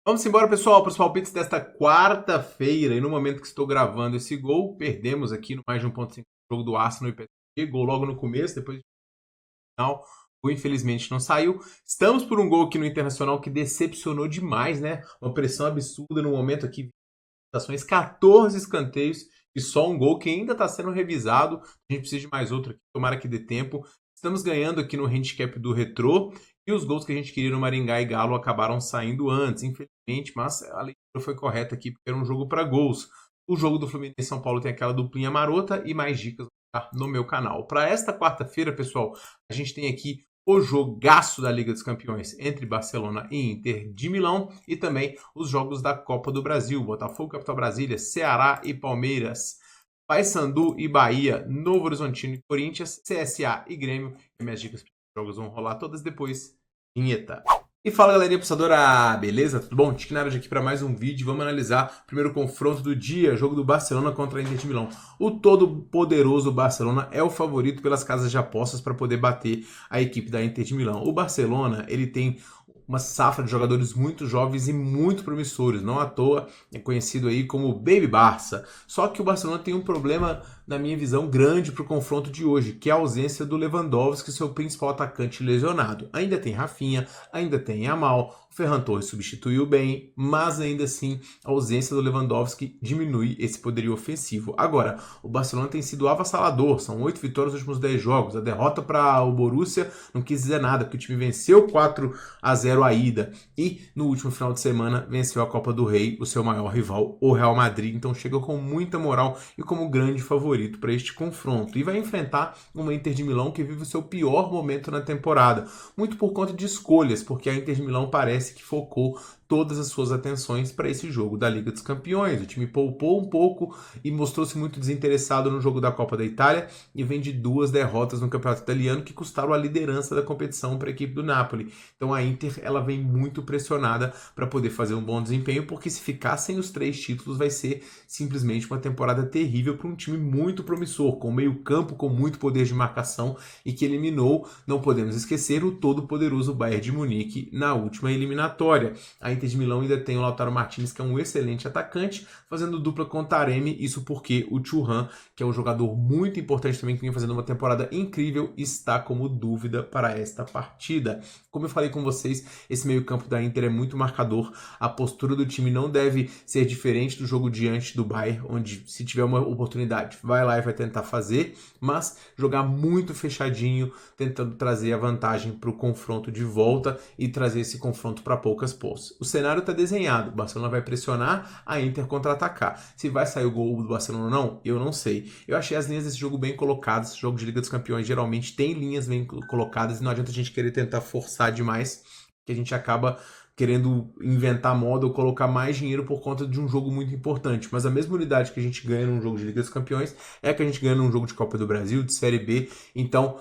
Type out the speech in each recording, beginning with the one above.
Vamos embora, pessoal, para os palpites desta quarta-feira. E no momento que estou gravando esse gol, perdemos aqui no mais de 1,5 jogo do Arsenal e PSG. Gol logo no começo, depois no final. O infelizmente não saiu. Estamos por um gol aqui no Internacional que decepcionou demais, né? Uma pressão absurda no momento aqui. 14 escanteios e só um gol que ainda está sendo revisado. A gente precisa de mais outro aqui, tomara que dê tempo. Estamos ganhando aqui no handicap do Retrô e os gols que a gente queria no Maringá e Galo acabaram saindo antes, infelizmente, mas a leitura foi correta aqui porque era um jogo para gols. O jogo do Fluminense e São Paulo tem aquela duplinha marota e mais dicas no meu canal. Para esta quarta-feira, pessoal, a gente tem aqui o jogaço da Liga dos Campeões entre Barcelona e Inter de Milão e também os jogos da Copa do Brasil, Botafogo, Capital Brasília, Ceará e Palmeiras, Paysandu e Bahia, Novo Horizontino e Corinthians, CSA e Grêmio. E minhas dicas para os jogos vão rolar todas depois. Vinheta. E fala, galerinha apostadora, beleza? Tudo bom? Tiquinardi aqui para mais um vídeo. Vamos analisar o primeiro confronto do dia, jogo do Barcelona contra a Inter de Milão. O todo poderoso Barcelona é o favorito pelas casas de apostas para poder bater a equipe da Inter de Milão. O Barcelona, ele tem uma safra de jogadores muito jovens e muito promissores, não à toa é conhecido aí como Baby Barça. Só que o Barcelona tem um problema, na minha visão, grande para o confronto de hoje, que é a ausência do Lewandowski, seu principal atacante lesionado. Ainda tem Rafinha, ainda tem Yamal, o Ferran Torres substituiu bem, mas ainda assim a ausência do Lewandowski diminui esse poderio ofensivo. Agora, o Barcelona tem sido avassalador, são 8 vitórias nos últimos 10 jogos. A derrota para o Borussia não quis dizer nada, porque o time venceu 4-0 a ida e no último final de semana venceu a Copa do Rei, o seu maior rival, o Real Madrid. Então chega com muita moral e como grande favorito para este confronto. E vai enfrentar uma Inter de Milão que vive o seu pior momento na temporada, muito por conta de escolhas, porque a Inter de Milão parece que focou todas as suas atenções para esse jogo da Liga dos Campeões. O time poupou um pouco e mostrou-se muito desinteressado no jogo da Copa da Itália e vem de 2 derrotas no Campeonato Italiano que custaram a liderança da competição para a equipe do Napoli. Então a Inter ela vem muito pressionada para poder fazer um bom desempenho, porque se ficar sem os 3 títulos vai ser simplesmente uma temporada terrível para um time muito promissor, com meio campo com muito poder de marcação e que eliminou, não podemos esquecer, o todo-poderoso Bayern de Munique na última eliminatória. A Inter de Milão ainda tem o Lautaro Martinez, que é um excelente atacante, fazendo dupla com Taremi, isso porque o Thuram, que é um jogador muito importante também, que vem fazendo uma temporada incrível, está como dúvida para esta partida. Como eu falei com vocês, esse meio-campo da Inter é muito marcador, a postura do time não deve ser diferente do jogo diante do Bayern, onde se tiver uma oportunidade, vai lá e vai tentar fazer, mas jogar muito fechadinho, tentando trazer a vantagem para o confronto de volta e trazer esse confronto para poucas posses. O cenário está desenhado, o Barcelona vai pressionar, a Inter contra-atacar. Se vai sair o gol do Barcelona ou não, eu não sei. Eu achei as linhas desse jogo bem colocadas, esse jogo de Liga dos Campeões geralmente tem linhas bem colocadas e não adianta a gente querer tentar forçar demais, que a gente acaba querendo inventar moda ou colocar mais dinheiro por conta de um jogo muito importante. Mas a mesma unidade que a gente ganha num jogo de Liga dos Campeões é a que a gente ganha num jogo de Copa do Brasil, de Série B. Então,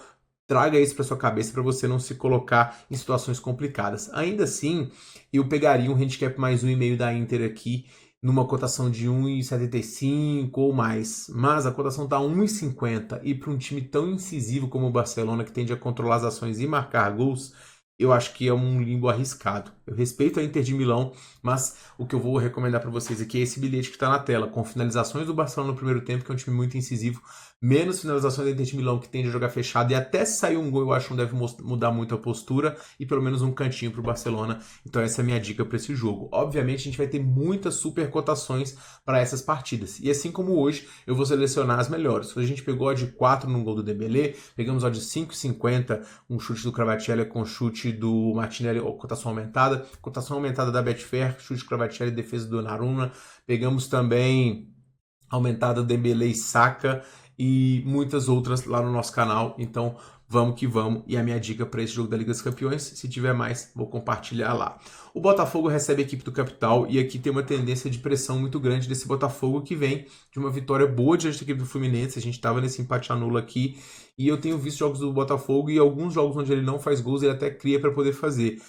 traga isso para sua cabeça para você não se colocar em situações complicadas. Ainda assim, eu pegaria um handicap mais 1,5 da Inter aqui, numa cotação de 1,75 ou mais. Mas a cotação está 1,50 e para um time tão incisivo como o Barcelona, que tende a controlar as ações e marcar gols, eu acho que é um limbo arriscado. Eu respeito a Inter de Milão, mas o que eu vou recomendar para vocês aqui é esse bilhete que está na tela, com finalizações do Barcelona no primeiro tempo, que é um time muito incisivo, menos finalizações da Inter de Milão, que tende a jogar fechado, e até se sair um gol, eu acho que não deve mudar muito a postura, e pelo menos um cantinho para o Barcelona. Então essa é a minha dica para esse jogo. Obviamente a gente vai ter muitas super cotações para essas partidas, e assim como hoje, eu vou selecionar as melhores. Hoje a gente pegou a de 4 no gol do Dembélé, pegamos a de 5,50, um chute do Kvaratskhelia com chute do Martinelli, cotação aumentada da Betfair, chute do Kvaratskhelia, defesa do Donnarumma. Pegamos também aumentada do Dembélé e Saka e muitas outras lá no nosso canal. Então vamos que vamos. E a minha dica para esse jogo da Liga dos Campeões, se tiver mais, vou compartilhar lá. O Botafogo recebe a equipe do Capital e aqui tem uma tendência de pressão muito grande desse Botafogo, que vem de uma vitória boa diante da equipe do Fluminense. A gente estava nesse empate a nulo aqui e eu tenho visto jogos do Botafogo e alguns jogos onde ele não faz gols, ele até cria para poder fazer.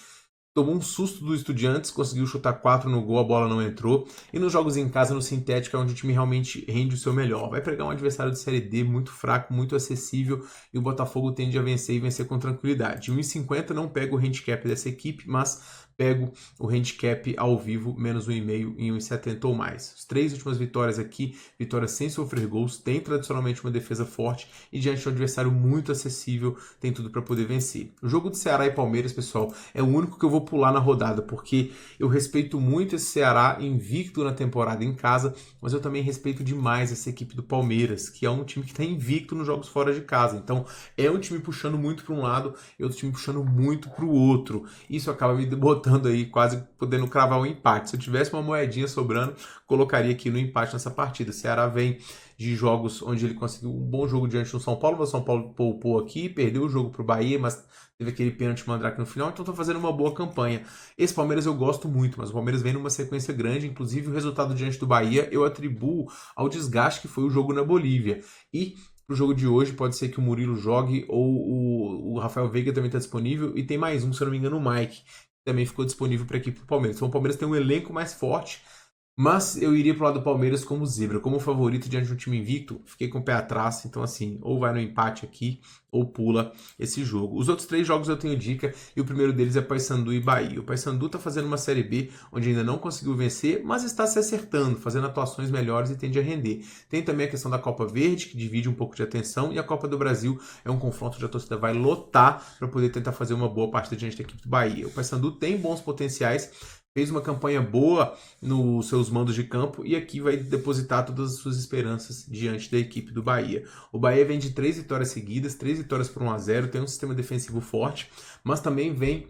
Tomou um susto do Estudiantes, conseguiu chutar 4 no gol, a bola não entrou. E nos jogos em casa, no sintético, é onde o time realmente rende o seu melhor. Vai pegar um adversário de Série D muito fraco, muito acessível, e o Botafogo tende a vencer e vencer com tranquilidade. 1,50 não pega o handicap dessa equipe, mas pego o handicap ao vivo, menos 1,5 em 1,70 ou mais. As 3 últimas vitórias aqui, vitórias sem sofrer gols, tem tradicionalmente uma defesa forte e diante de um adversário muito acessível, tem tudo para poder vencer. O jogo de Ceará e Palmeiras, pessoal, é o único que eu vou pular na rodada, porque eu respeito muito esse Ceará invicto na temporada em casa, mas eu também respeito demais essa equipe do Palmeiras, que é um time que está invicto nos jogos fora de casa. Então, é um time puxando muito para um lado e outro time puxando muito para o outro. Isso acaba me botando aí, quase podendo cravar um empate. Se eu tivesse uma moedinha sobrando, colocaria aqui no empate nessa partida. O Ceará vem de jogos onde ele conseguiu um bom jogo diante do São Paulo, mas o São Paulo poupou aqui, perdeu o jogo para o Bahia, mas teve aquele pênalti mandrake no final, então está fazendo uma boa campanha. Esse Palmeiras eu gosto muito, mas o Palmeiras vem numa sequência grande, inclusive o resultado diante do Bahia eu atribuo ao desgaste que foi o jogo na Bolívia. E pro jogo de hoje pode ser que o Murilo jogue ou o Rafael Veiga também está disponível e tem mais um, se eu não me engano, o Mike, que também ficou disponível para a equipe do Palmeiras. Então o Palmeiras tem um elenco mais forte, mas eu iria pro lado do Palmeiras como zebra, como favorito diante de um time invicto. Fiquei com o pé atrás, então assim, ou vai no empate aqui, ou pula esse jogo. Os outros 3 jogos eu tenho dica, e o primeiro deles é Paysandu e Bahia. O Paysandu tá fazendo uma Série B, onde ainda não conseguiu vencer, mas está se acertando, fazendo atuações melhores e tende a render. Tem também a questão da Copa Verde, que divide um pouco de atenção, e a Copa do Brasil é um confronto onde a torcida vai lotar para poder tentar fazer uma boa partida diante da equipe do Bahia. O Paysandu tem bons potenciais, fez uma campanha boa nos seus mandos de campo e aqui vai depositar todas as suas esperanças diante da equipe do Bahia. O Bahia vem de 3 vitórias seguidas, 3 vitórias por 1-0, tem um sistema defensivo forte, mas também vem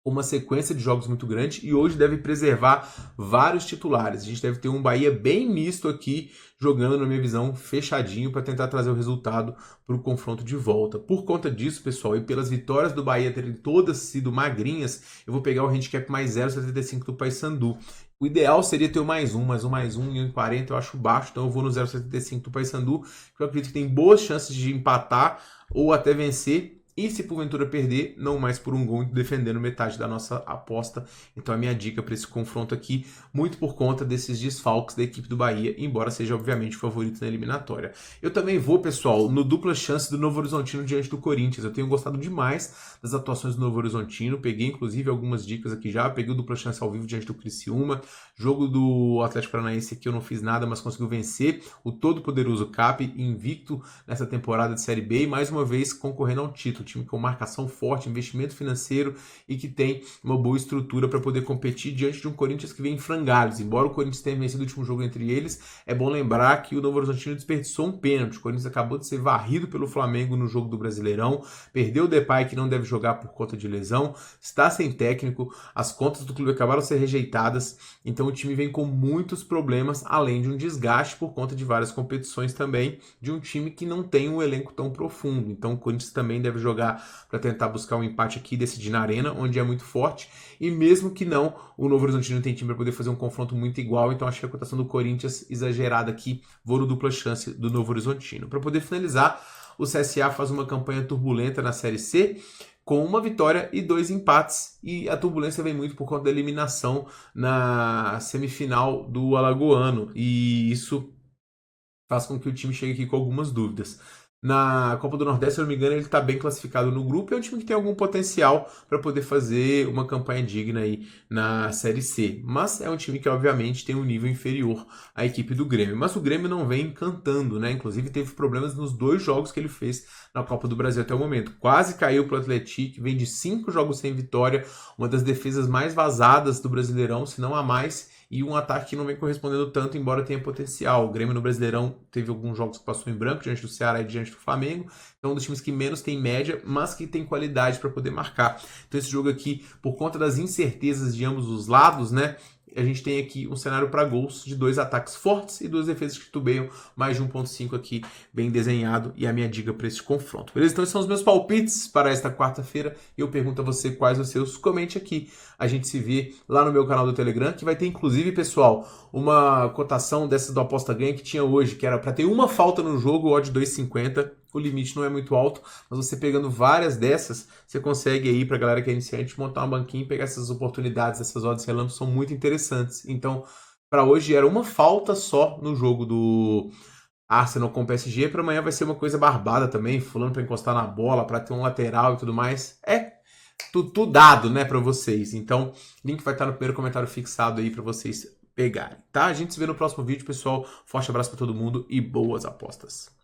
uma sequência de jogos muito grande e hoje deve preservar vários titulares. A gente deve ter um Bahia bem misto aqui, jogando, na minha visão, fechadinho para tentar trazer o resultado para o confronto de volta. Por conta disso, pessoal, e pelas vitórias do Bahia terem todas sido magrinhas, eu vou pegar o handicap mais 0,75 do Paysandu. O ideal seria ter o mais um em 1,40 eu acho baixo, então eu vou no 0,75 do Paysandu, que eu acredito que tem boas chances de empatar ou até vencer. E se porventura perder, não mais por um gol, defendendo metade da nossa aposta. Então a minha dica para esse confronto aqui, muito por conta desses desfalques da equipe do Bahia, embora seja obviamente o favorito na eliminatória. Eu também vou, pessoal, no dupla chance do Novo Horizontino diante do Corinthians. Eu tenho gostado demais das atuações do Novo Horizontino, peguei inclusive algumas dicas aqui já, peguei o dupla chance ao vivo diante do Criciúma, jogo do Atlético Paranaense que eu não fiz nada, mas conseguiu vencer o todo-poderoso CAP, invicto nessa temporada de Série B e mais uma vez concorrendo ao título. Time com marcação forte, investimento financeiro e que tem uma boa estrutura para poder competir diante de um Corinthians que vem em frangalhos. Embora o Corinthians tenha vencido o último jogo entre eles, é bom lembrar que o Novo Horizontino desperdiçou um pênalti. O Corinthians acabou de ser varrido pelo Flamengo no jogo do Brasileirão, perdeu o Depay, que não deve jogar por conta de lesão, está sem técnico, as contas do clube acabaram de ser rejeitadas, então o time vem com muitos problemas, além de um desgaste por conta de várias competições também, de um time que não tem um elenco tão profundo. Então o Corinthians também deve jogar para tentar buscar um empate aqui e decidir na arena, onde é muito forte, e mesmo que não, o Novo Horizontino tem time para poder fazer um confronto muito igual, então acho que a cotação do Corinthians exagerada aqui, vou no dupla chance do Novo Horizontino. Para poder finalizar, o CSA faz uma campanha turbulenta na Série C, com uma vitória e 2 empates, e a turbulência vem muito por conta da eliminação na semifinal do Alagoano, e isso faz com que o time chegue aqui com algumas dúvidas. Na Copa do Nordeste, se eu não me engano, ele está bem classificado no grupo e é um time que tem algum potencial para poder fazer uma campanha digna aí na Série C. Mas é um time que, obviamente, tem um nível inferior à equipe do Grêmio. Mas o Grêmio não vem encantando, né? Inclusive, teve problemas nos 2 jogos que ele fez na Copa do Brasil até o momento. Quase caiu para o Atlético, vem de 5 jogos sem vitória, uma das defesas mais vazadas do Brasileirão, se não a mais, e um ataque que não vem correspondendo tanto, embora tenha potencial. O Grêmio no Brasileirão teve alguns jogos que passou em branco, diante do Ceará e diante do Flamengo. É um dos times que menos tem média, mas que tem qualidade para poder marcar. Então esse jogo aqui, por conta das incertezas de ambos os lados, né? A gente tem aqui um cenário para gols de 2 ataques fortes e 2 defesas que titubeiam, mais de 1,5 aqui, bem desenhado, e a minha dica para esse confronto. Beleza? Então esses são os meus palpites para esta quarta-feira. Eu pergunto a você quais os seus, comente aqui. A gente se vê lá no meu canal do Telegram, que vai ter inclusive, pessoal, uma cotação dessa do Aposta Ganha que tinha hoje, que era para ter uma falta no jogo, odd 2,50. O limite não é muito alto, mas você pegando várias dessas, você consegue aí, pra galera que é iniciante, montar uma banquinha e pegar essas oportunidades, essas odds relâmpagos são muito interessantes. Então, para hoje era uma falta só no jogo do Arsenal com o PSG, para amanhã vai ser uma coisa barbada também, fulano para encostar na bola, para ter um lateral e tudo mais. tudo dado, né, para vocês. Então, link vai estar no primeiro comentário fixado aí para vocês pegarem, tá? A gente se vê no próximo vídeo, pessoal. Forte abraço para todo mundo e boas apostas.